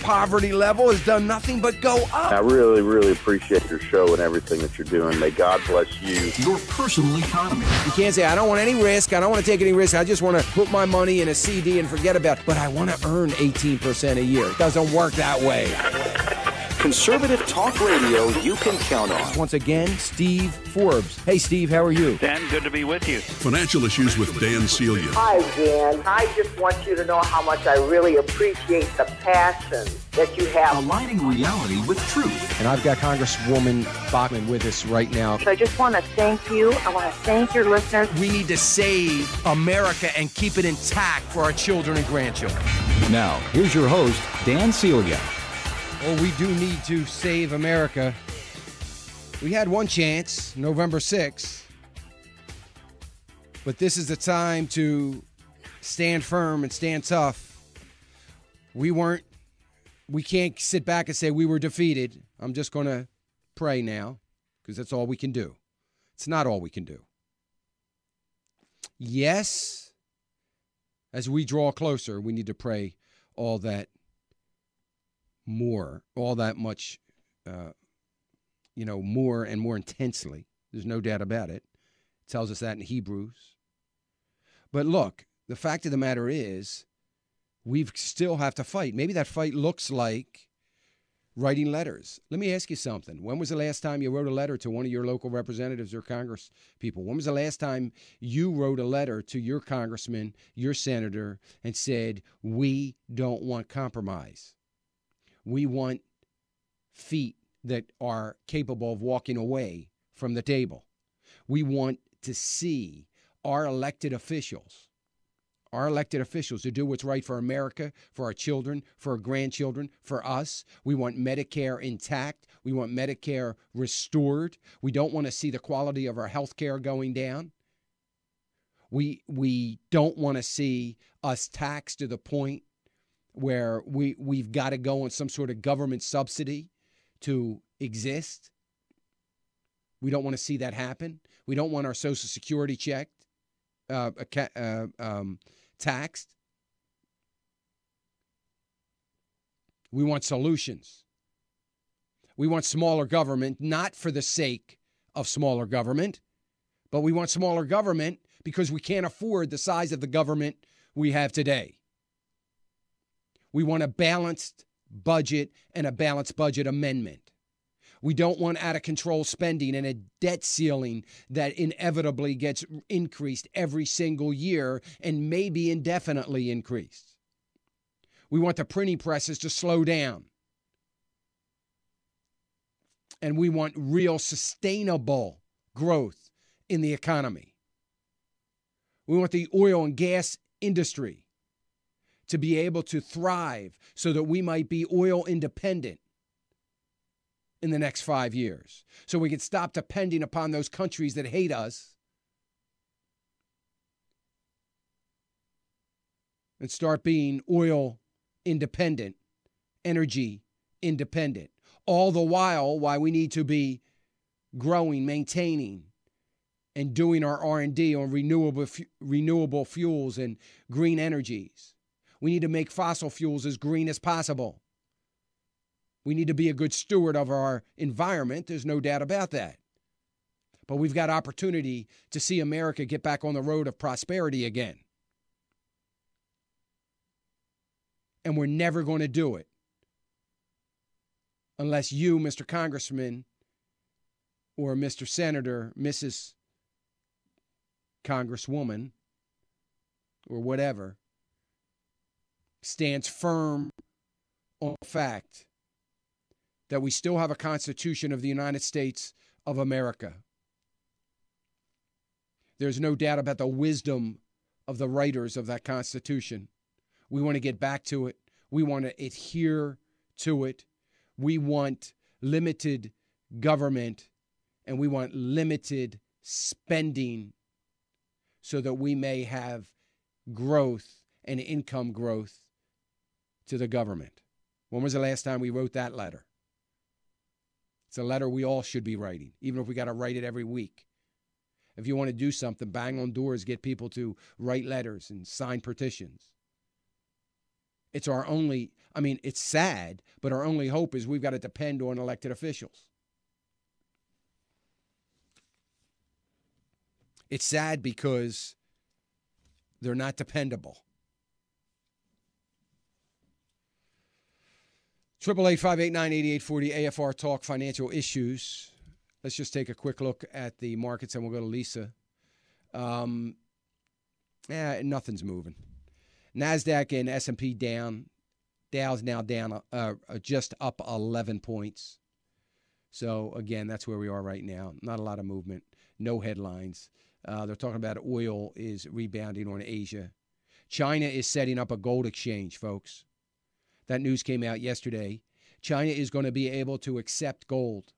poverty level has done nothing but go up. I really, really appreciate your show and everything that you're doing. May God bless you. Your personal economy. You can't say, I don't want any risk. I don't want to take any risk. I just want to put my money in a CD and forget about it. But I want to earn 18% a year. It doesn't work that way. Conservative talk radio you can count on. Once again, Steve Forbes. Hey, Steve, how are you? Dan, good to be with you. Financial Issues with Dan Celia. Hi, Dan. I just want you to know how much I really appreciate the passion that you have. Aligning reality with truth. And I've got Congresswoman Bachmann with us right now. So I just want to thank you. I want to thank your listeners. We need to save America and keep it intact for our children and grandchildren. Now, here's your host, Dan Celia. Oh, we do need to save America. We had one chance, November 6th. But this is the time to stand firm and stand tough. We can't sit back and say we were defeated. I'm just going to pray now because that's all we can do. It's not all we can do. Yes, as we draw closer, we need to pray all that much, more and more intensely. There's no doubt about it. It tells us that in Hebrews. But look, the fact of the matter is, we still have to fight. Maybe that fight looks like writing letters. Let me ask you something. When was the last time you wrote a letter to one of your local representatives or Congress people? When was the last time you wrote a letter to your congressman, your senator, and said, we don't want compromise? We want feet that are capable of walking away from the table. We want to see our elected officials to do what's right for America, for our children, for our grandchildren, for us. We want Medicare intact. We want Medicare restored. We don't want to see the quality of our health care going down. We don't want to see us taxed to the point where we've got to go on some sort of government subsidy to exist. We don't want to see that happen. We don't want our Social Security checked, taxed. We want solutions. We want smaller government, not for the sake of smaller government, but we want smaller government because we can't afford the size of the government we have today. We want a balanced budget and a balanced budget amendment. We don't want out-of-control spending and a debt ceiling that inevitably gets increased every single year and maybe indefinitely increased. We want the printing presses to slow down. And we want real sustainable growth in the economy. We want the oil and gas industry to be able to thrive so that we might be oil independent in the next 5 years. So we can stop depending upon those countries that hate us and start being oil independent, energy independent. All the while we need to be growing, maintaining, and doing our R&D on renewable fuels and green energies. We need to make fossil fuels as green as possible. We need to be a good steward of our environment. There's no doubt about that. But we've got opportunity to see America get back on the road of prosperity again. And we're never going to do it unless you, Mr. Congressman, or Mr. Senator, Mrs. Congresswoman, or whatever, stands firm on the fact that we still have a Constitution of the United States of America. There's no doubt about the wisdom of the writers of that Constitution. We want to get back to it. We want to adhere to it. We want limited government and we want limited spending so that we may have growth and income growth to the government. When was the last time we wrote that letter? It's a letter we all should be writing, even if we got to write it every week. If you want to do something, bang on doors, get people to write letters and sign petitions. It's our only, I mean, it's sad, but our only hope is we've got to depend on elected officials. It's sad because they're not dependable. 888-589-8840, AFR Talk Financial Issues. Let's just take a quick look at the markets and we'll go to Lisa. Nothing's moving. NASDAQ and S&P down. Dow's now down, just up 11 points. So, again, that's where we are right now. Not a lot of movement. No headlines. They're talking about oil is rebounding on Asia. China is setting up a gold exchange, folks. That news came out yesterday. China is going to be able to accept gold